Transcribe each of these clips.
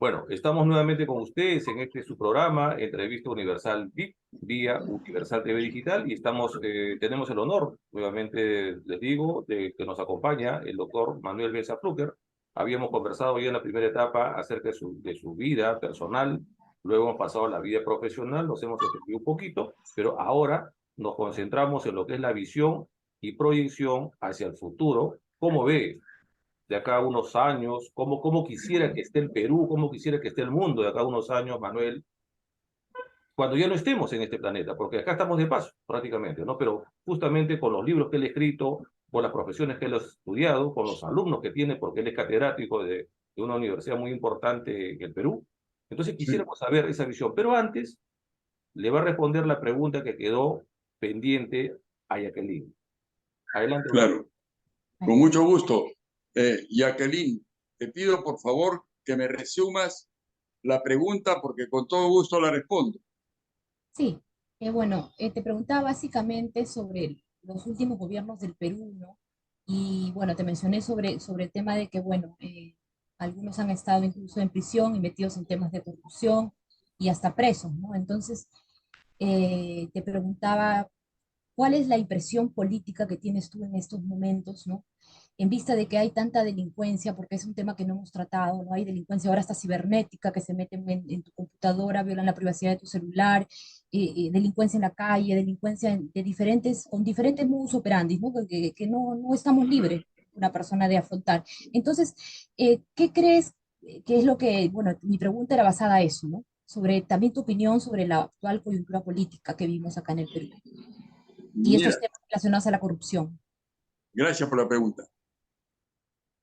Bueno, estamos nuevamente con ustedes en este su programa, Entrevista Universal VIP, vía Universal TV Digital, y tenemos el honor, nuevamente les digo, de que nos acompaña el doctor Manuel Besa Fluker. Habíamos conversado ya en la primera etapa acerca de su vida personal, luego hemos pasado a la vida profesional, nos hemos extendido un poquito, pero ahora nos concentramos en lo que es la visión y proyección hacia el futuro. ¿Cómo ve de acá a unos años? ¿Cómo quisiera que esté el Perú? ¿Cómo quisiera que esté el mundo de acá a unos años, Manuel? Cuando ya no estemos en este planeta, porque acá estamos de paso prácticamente, ¿no? Pero justamente con los libros que él ha escrito, con las profesiones que él ha estudiado, con los alumnos que tiene, porque él es catedrático de una universidad muy importante en el Perú. Entonces Sí, quisiéramos saber esa visión. Pero antes le va a responder la pregunta que quedó pendiente a Jacqueline. Adelante, doctor. claro. Con mucho gusto. Jacqueline, te pido por favor que me resumas la pregunta porque con todo gusto la respondo. Sí, bueno, te preguntaba básicamente sobre los últimos gobiernos del Perú, ¿no? Y bueno, te mencioné sobre el tema de que, bueno, algunos han estado incluso en prisión y metidos en temas de corrupción y hasta presos, ¿no? Entonces, te preguntaba, ¿cuál es la impresión política que tienes tú en estos momentos, ¿no? En vista de que hay tanta delincuencia, porque es un tema que no hemos tratado, ¿no? Hay delincuencia ahora hasta cibernética que se meten en tu computadora, violan la privacidad de tu celular, delincuencia en la calle, delincuencia con diferentes modus operandi, ¿no? Que no estamos libres una persona de afrontar. Entonces, ¿qué crees que es lo que, bueno, mi pregunta era basada a eso, ¿no? Sobre también tu opinión sobre la actual coyuntura política que vivimos acá en el Perú y estos Mira, temas relacionados a la corrupción. gracias por la pregunta.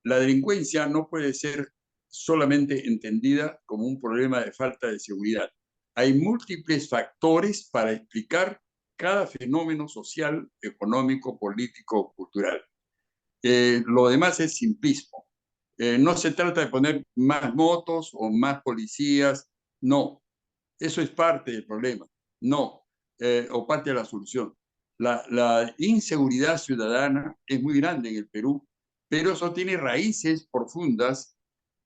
La delincuencia no puede ser solamente entendida como un problema de falta de seguridad. Hay múltiples factores para explicar cada fenómeno social, económico, político, cultural. Lo demás es simplismo. No se trata de poner más motos o más policías, no. Eso es parte del problema, no, o parte de la solución. La inseguridad ciudadana es muy grande en el Perú, pero eso tiene raíces profundas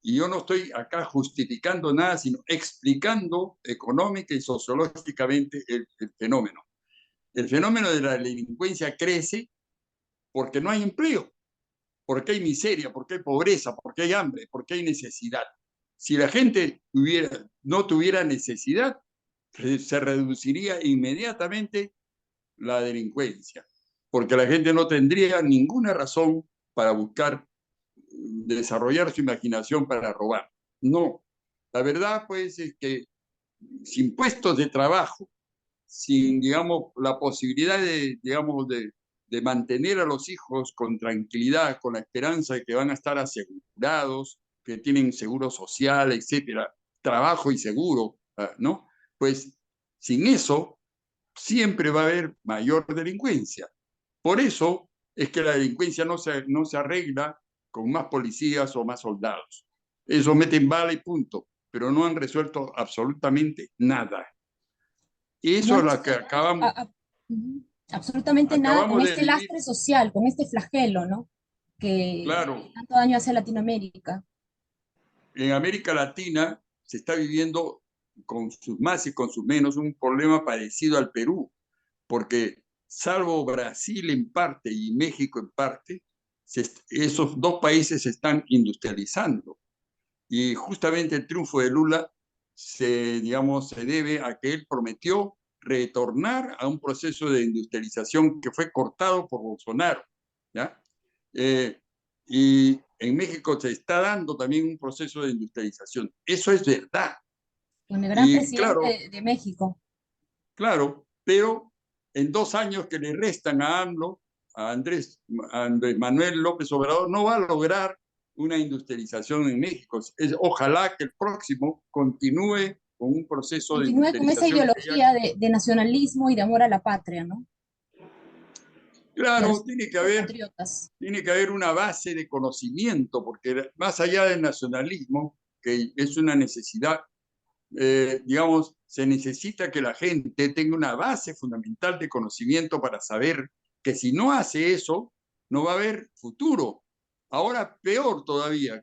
y yo no estoy acá justificando nada, sino explicando económica y sociológicamente el fenómeno. El fenómeno de la delincuencia crece porque no hay empleo, porque hay miseria, porque hay pobreza, porque hay hambre, porque hay necesidad. Si la gente no tuviera necesidad, se reduciría inmediatamente la delincuencia, porque la gente no tendría ninguna razón para buscar desarrollar su imaginación para robar. No, la verdad pues es que sin puestos de trabajo, sin, digamos, la posibilidad de, digamos, de mantener a los hijos con tranquilidad, con la esperanza de que van a estar asegurados, que tienen seguro social, etcétera, trabajo y seguro, ¿no? Pues sin eso siempre va a haber mayor delincuencia. Por eso es que la delincuencia no se arregla con más policías o más soldados. Eso meten bala y punto, pero no han resuelto absolutamente nada. Y No eso han es lo que resuelto ujú, absolutamente nada con acabamos de este vivir, lastre social, con este flagelo, ¿no? Que claro, tanto daño hace a Latinoamérica. en América Latina se está viviendo con sus más y con sus menos un problema parecido al Perú, porque salvo Brasil en parte y México en parte, esos dos países se están industrializando. Y justamente el triunfo de Lula digamos, se debe a que él prometió retornar a un proceso de industrialización que fue cortado por Bolsonaro, ¿ya? Eh, y en México se está dando también un proceso de industrialización. Eso es verdad. Con el gran Y presidente claro, de México. claro, pero en 2 años que le restan a AMLO, a Andrés Manuel López Obrador, no va a lograr una industrialización en México. Ojalá que el próximo continúe con un proceso de Continúe con esa industrialización que ya, ideología de nacionalismo y de amor a la patria, ¿no? Y a los claro, sentimientos patriotas. tiene que haber una base de conocimiento, porque más allá del nacionalismo, que es una necesidad, digamos, se necesita que la gente tenga una base fundamental de conocimiento para saber que si no hace eso, no va a haber futuro. Ahora, peor todavía,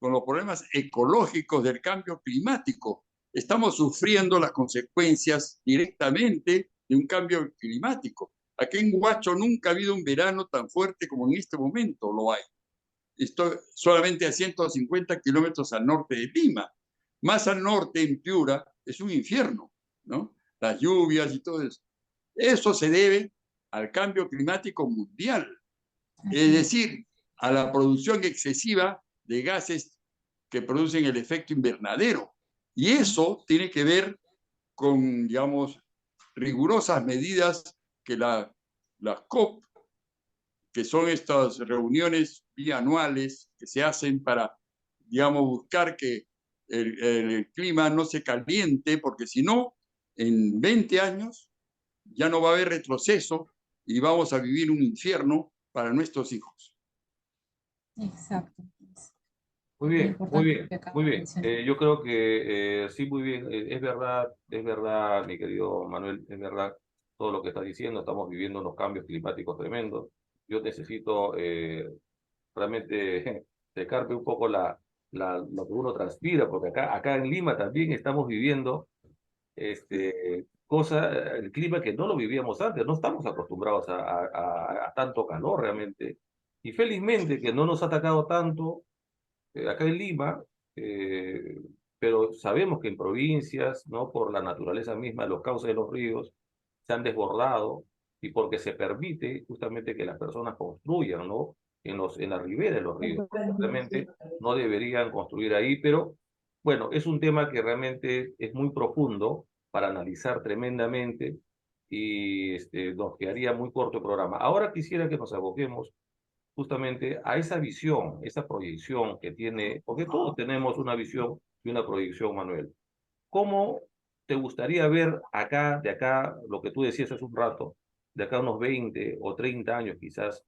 con los problemas ecológicos del cambio climático. Estamos sufriendo las consecuencias directamente de un cambio climático. Aquí en Huacho nunca ha habido un verano tan fuerte como en este momento lo hay. Estoy solamente a 150 kilómetros al norte de Lima. Más al norte, en Piura, es un infierno, ¿no? Las lluvias y todo eso. Eso se debe al cambio climático mundial, es decir, a la producción excesiva de gases que producen el efecto invernadero. Y eso tiene que ver con, digamos, rigurosas medidas que las COP, que son estas reuniones bianuales que se hacen para, digamos, buscar que el clima no se caliente, porque si no, en 20 años ya no va a haber retroceso y vamos a vivir un infierno para nuestros hijos. Exacto. Muy Muy bien, muy importante lo bien, que acaba muy de bien. mencionar. Yo creo que sí, muy bien. Es verdad, mi querido Manuel, es verdad todo lo que estás diciendo. Estamos viviendo unos cambios climáticos tremendos. Yo necesito realmente secarme un poco lo que uno transpira, porque acá en Lima también estamos viviendo el clima que no lo vivíamos antes. No estamos acostumbrados a tanto calor realmente. Y felizmente que no nos ha atacado tanto acá en Lima, eh, pero sabemos que en provincias, ¿no? Por la naturaleza misma, los cauces de los ríos se han desbordado y porque se permite justamente que las personas construyan, ¿no? En la ribera de los ríos, porque realmente no deberían construir ahí, pero bueno, es un tema que realmente es muy profundo para analizar tremendamente y nos quedaría muy corto el programa. Ahora quisiera que nos aboquemos justamente a esa visión, esa proyección que tiene, porque todos tenemos una visión y una proyección, Manuel. ¿Cómo te gustaría ver acá, de acá, lo que tú decías hace un rato, de acá a unos 20 o 30 años quizás,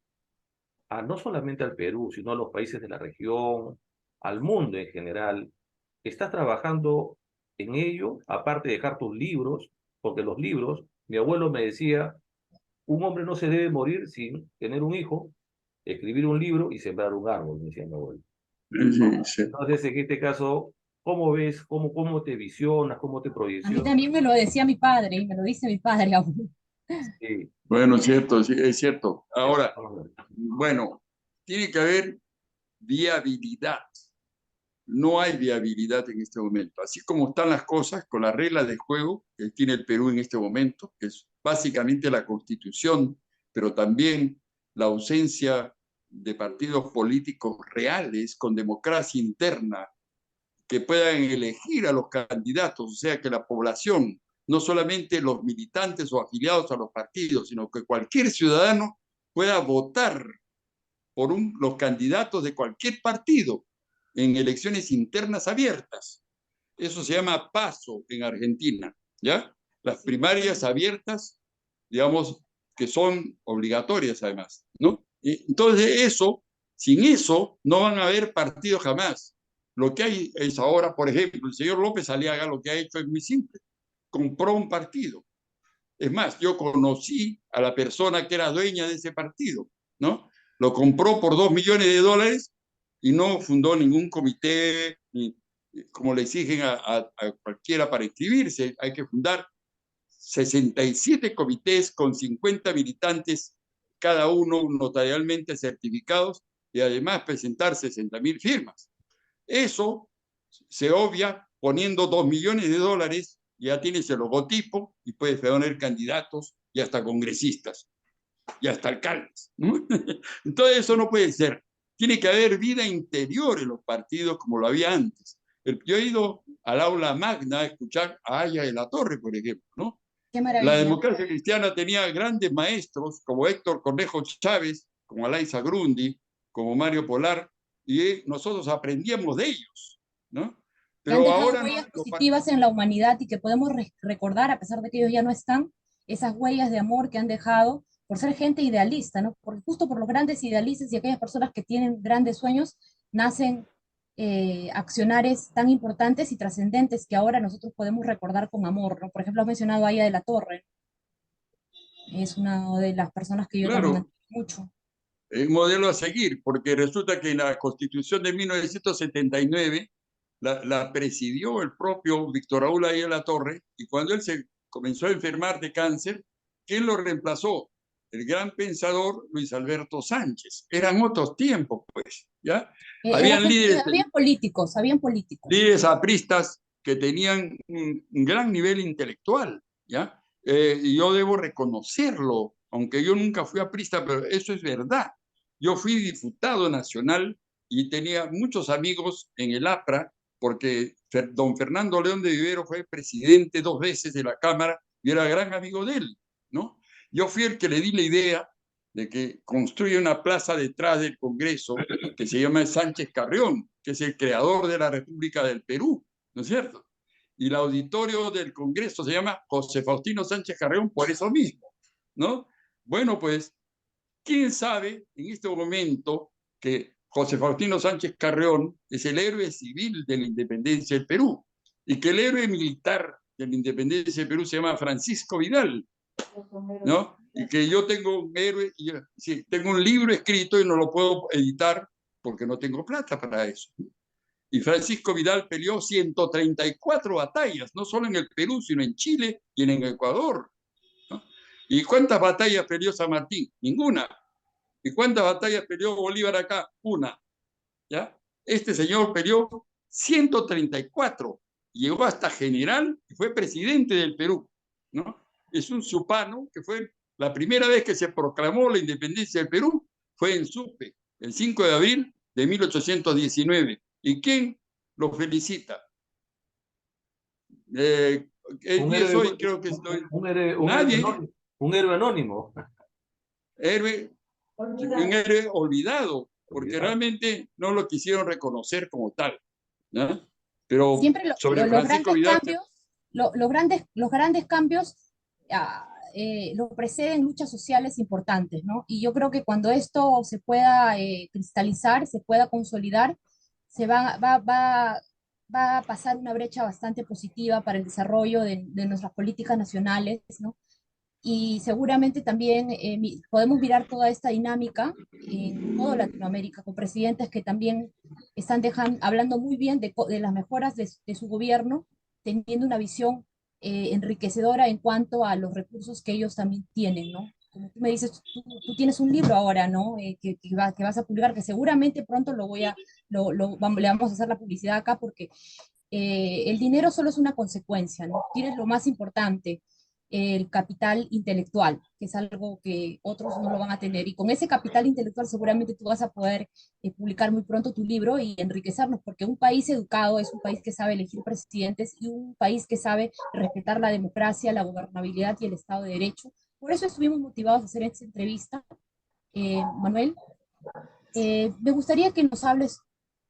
no solamente al Perú, sino a los países de la región, al mundo en general? ¿Estás trabajando en ello, aparte de dejar tus libros? Porque los libros, mi abuelo me decía, un hombre no se debe morir sin tener un hijo, escribir un libro y sembrar un árbol, me decía mi abuelo. Sí, sí. Entonces, en este caso, ¿cómo ves, cómo te visionas, cómo te A mí proyeccionas? también me lo decía mi padre y me lo dice mi padre aún. Sí, Bueno, cierto, sí, es cierto. ya, Ahora, vamos a ver. bueno, tiene que haber viabilidad. No hay viabilidad en este momento. Así como están las cosas con las reglas de juego que tiene el Perú en este momento, que es básicamente la constitución, pero también la ausencia de partidos políticos reales con democracia interna que puedan elegir a los candidatos, o sea, que la población, no solamente los militantes o afiliados a los partidos, sino que cualquier ciudadano pueda votar por los candidatos de cualquier partido en elecciones internas abiertas. Eso se llama PASO en Argentina, ¿ya? Las primarias abiertas, digamos, que son obligatorias además, ¿no? Entonces eso, sin eso, no van a haber partidos jamás. Lo que hay es ahora, por ejemplo, el señor López Aliaga lo que ha hecho es muy simple. Compró un partido. Es más, yo conocí a la persona que era dueña de ese partido, ¿no? Lo compró por $2 millones y no fundó ningún comité, ni, como le exigen a cualquiera para inscribirse. Hay que fundar 67 comités con 50 militantes, cada uno notarialmente certificados, y además presentar 60.000 firmas. Eso se obvia poniendo $2 millones, ya tienes el logotipo y puedes poner candidatos y hasta congresistas y hasta alcaldes, ¿no? Entonces eso no puede ser. Tiene que haber vida interior en los partidos como lo había antes. Yo he ido al aula magna a escuchar a Aya de la Torre, por ejemplo, ¿no? Qué La maravilla. democracia cristiana tenía grandes maestros como Héctor Cornejo Chávez, como Alain Sagrundi, como Mario Polar, y nosotros aprendíamos de ellos, ¿no? Que han Pero dejado ahora no, huellas positivas en la humanidad y que podemos recordar, a pesar de que ellos ya no están, esas huellas de amor que han dejado por ser gente idealista, ¿no? Porque justo por los grandes idealistas y aquellas personas que tienen grandes sueños, nacen accionares tan importantes y trascendentes que ahora nosotros podemos recordar con amor, ¿no? Por ejemplo, has mencionado a Aya de la Torre, es una de las personas que yo también claro, admiro mucho. un modelo a seguir, porque resulta que en la Constitución de 1979 la presidió el propio Víctor Raúl Ayala Torre, y cuando él se comenzó a enfermar de cáncer, ¿quién lo reemplazó? El gran pensador Luis Alberto Sánchez. Eran otros tiempos, pues, ¿ya? Habían Habían políticos. líderes apristas que tenían un gran nivel intelectual, ¿ya? Y yo debo reconocerlo, aunque yo nunca fui aprista, pero eso es verdad. Yo fui diputado nacional y tenía muchos amigos en el APRA, porque don Fernando León de Vivero fue presidente 2 veces de la Cámara y era gran amigo de él, ¿no? Yo fui el que le di la idea de que construya una plaza detrás del Congreso que se llama Sánchez Carrión, que es el creador de la República del Perú, ¿no es cierto? Y el auditorio del Congreso se llama José Faustino Sánchez Carrión por eso mismo, ¿no? Bueno, pues, ¿quién sabe en este momento que José Faustino Sánchez Carrión es el héroe civil de la independencia del Perú y que el héroe militar de la independencia del Perú se llama Francisco Vidal, ¿no? Y que yo tengo un héroe, sí, tengo un libro escrito y no lo puedo editar porque no tengo plata para eso. Y Francisco Vidal peleó 134 batallas, no solo en el Perú, sino en Chile y en el Ecuador, ¿no? ¿Y cuántas batallas peleó San Martín? Ninguna. ¿Y cuántas batallas peleó Bolívar acá? Una. ¿Ya? Este señor peleó 134, llegó hasta general y fue presidente del Perú, ¿no? Es un supano que fue la primera vez que se proclamó la independencia del Perú, fue en Supe, el 5 de abril de 1819. ¿Y quién lo felicita? ¿Quién soy? Creo que estoy. Nadie. Un héroe anónimo. Un héroe olvidado, porque realmente no lo quisieron reconocer como tal, ¿no? Pero siempre sobre los Francisco grandes Vidal, cambios, los grandes cambios lo preceden luchas sociales importantes, ¿no? Y yo creo que cuando esto se pueda cristalizar, se pueda consolidar, va a pasar una brecha bastante positiva para el desarrollo de nuestras políticas nacionales, ¿no? Y seguramente también podemos mirar toda esta dinámica en toda Latinoamérica, con presidentes que también están hablando muy bien de las mejoras de su gobierno, teniendo una visión enriquecedora en cuanto a los recursos que ellos también tienen, ¿no? Como tú me dices, tú tienes un libro ahora, ¿no? Que vas a publicar, que seguramente pronto le vamos a hacer la publicidad acá porque el dinero solo es una consecuencia, ¿no? Tienes lo más importante, el capital intelectual, que es algo que otros no lo van a tener. Y con ese capital intelectual seguramente tú vas a poder publicar muy pronto tu libro y enriquecernos, porque un país educado es un país que sabe elegir presidentes y un país que sabe respetar la democracia, la gobernabilidad y el Estado de Derecho. Por eso estuvimos motivados a hacer esta entrevista, Manuel. Me gustaría que nos hables,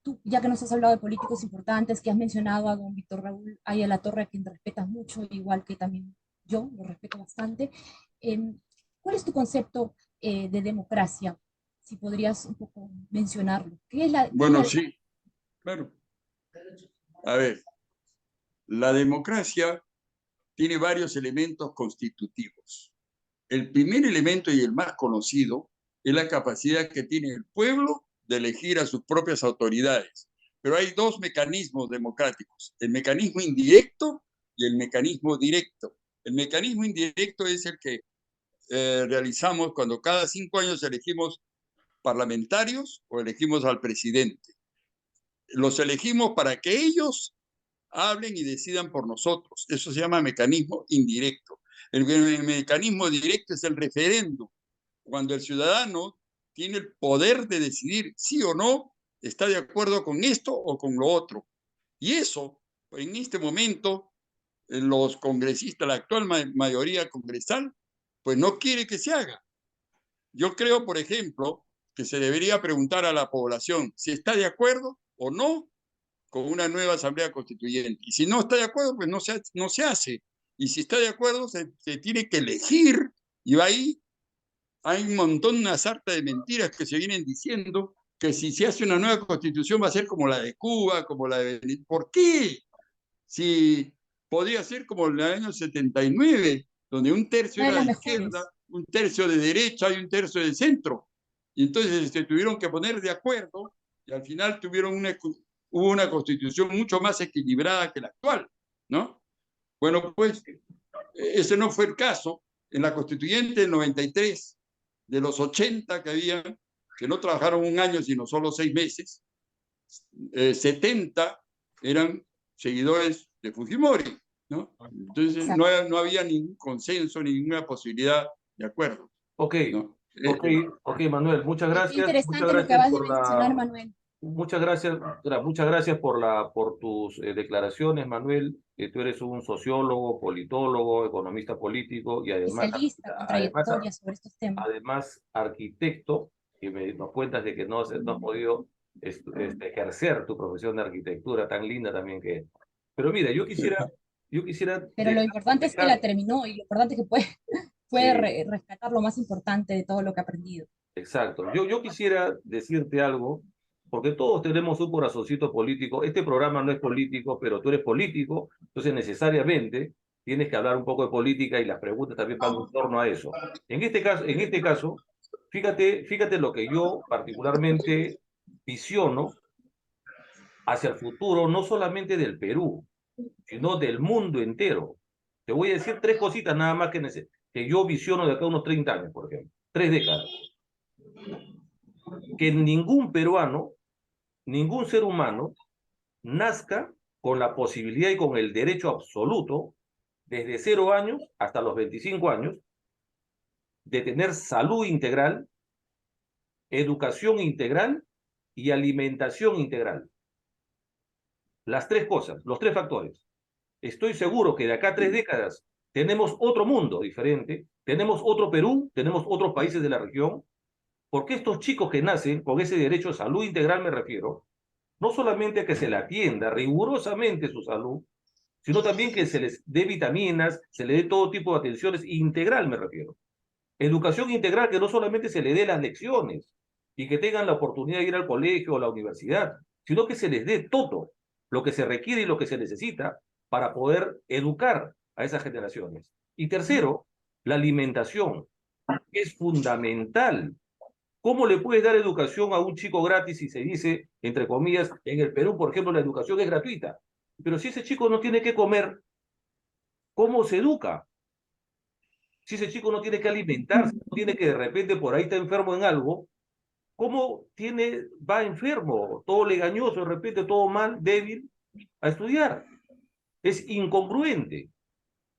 tú, ya que nos has hablado de políticos importantes, que has mencionado a don Víctor Raúl Ayala Torre, a quien respetas mucho, igual que también yo lo respeto bastante. Eh, ¿Cuál es tu concepto de democracia? Si podrías un poco mencionarlo. bueno, sí, claro. A ver, la democracia tiene varios elementos constitutivos. El primer elemento y el más conocido es la capacidad que tiene el pueblo de elegir a sus propias autoridades. Pero hay dos mecanismos democráticos, el mecanismo indirecto y el mecanismo directo. El mecanismo indirecto es el que realizamos cuando cada 5 años elegimos parlamentarios o elegimos al presidente. Los elegimos para que ellos hablen y decidan por nosotros. Eso se llama mecanismo indirecto. El mecanismo directo es el referéndum, cuando el ciudadano tiene el poder de decidir sí o no está de acuerdo con esto o con lo otro. Y eso, en este momento, los congresistas, la actual mayoría congresal, pues no quiere que se haga. Yo creo, por ejemplo, que se debería preguntar a la población si está de acuerdo o no con una nueva asamblea constituyente. Y si no está de acuerdo, pues no se hace. Y si está de acuerdo, se tiene que elegir. Y ahí hay un montón, una sarta de mentiras que se vienen diciendo que si se hace una nueva constitución va a ser como la de Cuba, como la de... ¿Por qué? Si podría ser como en el año 79, donde un tercio Una de era las de mejores. izquierda, un tercio de derecha y un tercio de centro. y entonces se tuvieron que poner de acuerdo y al final hubo una constitución mucho más equilibrada que la actual, ¿no? Bueno, pues ese no fue el caso. En la constituyente del 93, de los 80 que había, que no trabajaron un año, sino solo 6 meses, 70 eran seguidores de Fujimori, ¿no? Entonces no había ningún consenso, ninguna posibilidad de acuerdo. Ok, ¿no? ok, Manuel, muchas Qué gracias. Muchas interesante lo que gracias vas a por mencionar, la... Manuel. Muchas gracias por tus declaraciones, Manuel. Tú eres un sociólogo, politólogo, economista político y Especialista con trayectoria sobre estos temas. además arquitecto, que nos cuentas de que no has podido ejercer tu profesión de arquitectura tan linda también que es. Pero mira, yo quisiera Pero lo importante es que la terminó y lo importante es que puede rescatar lo más importante de todo lo que ha aprendido. Exacto. Yo quisiera decirte algo, porque todos tenemos un corazoncito político. Este programa no es político, pero tú eres político, entonces necesariamente tienes que hablar un poco de política y las preguntas también van en torno a eso. En este caso, fíjate lo que yo particularmente visiono hacia el futuro, no solamente del Perú, sino del mundo entero. Te voy a decir 3 cositas nada más que yo visiono de acá a unos 30 años, por ejemplo. 3 décadas. Que ningún peruano, ningún ser humano, nazca con la posibilidad y con el derecho absoluto, desde 0 años hasta los 25 años, de tener salud integral, educación integral y alimentación integral. Las 3 cosas, los 3 factores. Estoy seguro que de acá a 3 décadas tenemos otro mundo diferente, tenemos otro Perú, tenemos otros países de la región, porque estos chicos que nacen con ese derecho a salud integral, me refiero, no solamente a que se le atienda rigurosamente su salud, sino también que se les dé vitaminas, se le dé todo tipo de atenciones, integral me refiero. Educación integral, que no solamente se le dé las lecciones y que tengan la oportunidad de ir al colegio o a la universidad, sino que se les dé todo lo que se requiere y lo que se necesita para poder educar a esas generaciones. Y tercero, la alimentación, que es fundamental. ¿Cómo le puedes dar educación a un chico gratis si se dice, entre comillas, en el Perú, por ejemplo, la educación es gratuita? Pero si ese chico no tiene que comer, ¿cómo se educa? Si ese chico no tiene que alimentarse, no tiene que de repente por ahí está enfermo en algo, ¿cómo va enfermo, todo legañoso, de repente todo mal, débil, a estudiar? Es incongruente.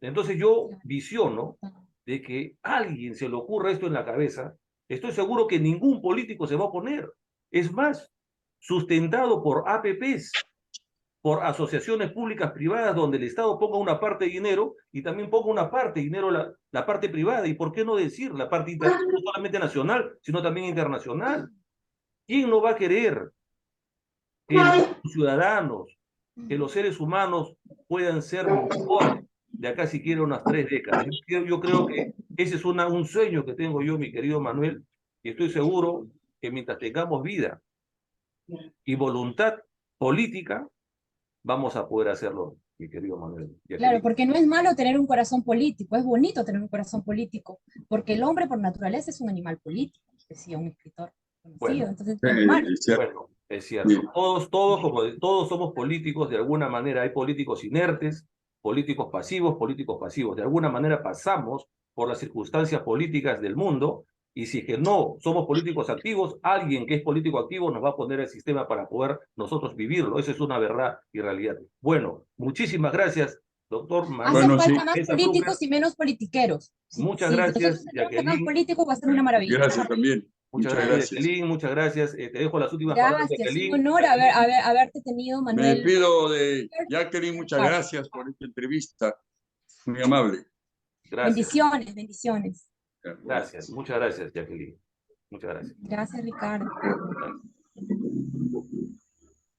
Entonces yo visiono de que a alguien se le ocurra esto en la cabeza, estoy seguro que ningún político se va a oponer. Es más, sustentado por APPs, por asociaciones públicas privadas, donde el Estado ponga una parte de dinero y también ponga una parte de dinero la parte privada. ¿Y por qué no decir la parte no solamente nacional, sino también internacional? ¿Quién no va a querer que los ciudadanos, que los seres humanos puedan ser mejores de acá siquiera unas 3 décadas? Yo creo que ese es un sueño que tengo yo, mi querido Manuel, y estoy seguro que mientras tengamos vida y voluntad política, vamos a poder hacerlo, mi querido Manuel. Claro, porque no es malo tener un corazón político, es bonito tener un corazón político, porque el hombre por naturaleza es un animal político, decía un escritor conocido, Bueno, entonces no es malo. bueno, es cierto. Todos somos políticos, de alguna manera hay políticos inertes, políticos pasivos. De alguna manera pasamos por las circunstancias políticas del mundo, y si es que no somos políticos activos, alguien que es político activo nos va a poner el sistema para poder nosotros vivirlo. Eso es una verdad y realidad. Bueno, muchísimas gracias, doctor Manuel. Hacen falta más políticos y menos politiqueros. Muchas Si gracias, nosotros tenemos más Jacqueline. políticos, va a ser una maravilla. Gracias también. Muchas gracias, Jacqueline. Muchas gracias. Te dejo las últimas palabras, Gracias, un Jacqueline. honor haberte tenido, Me Manuel. despido de Jacqueline, muchas gracias por esta entrevista. Muy amable. Gracias. Bendiciones, bendiciones. Gracias, muchas gracias, Jacqueline. Muchas gracias. Gracias, Ricardo. Gracias.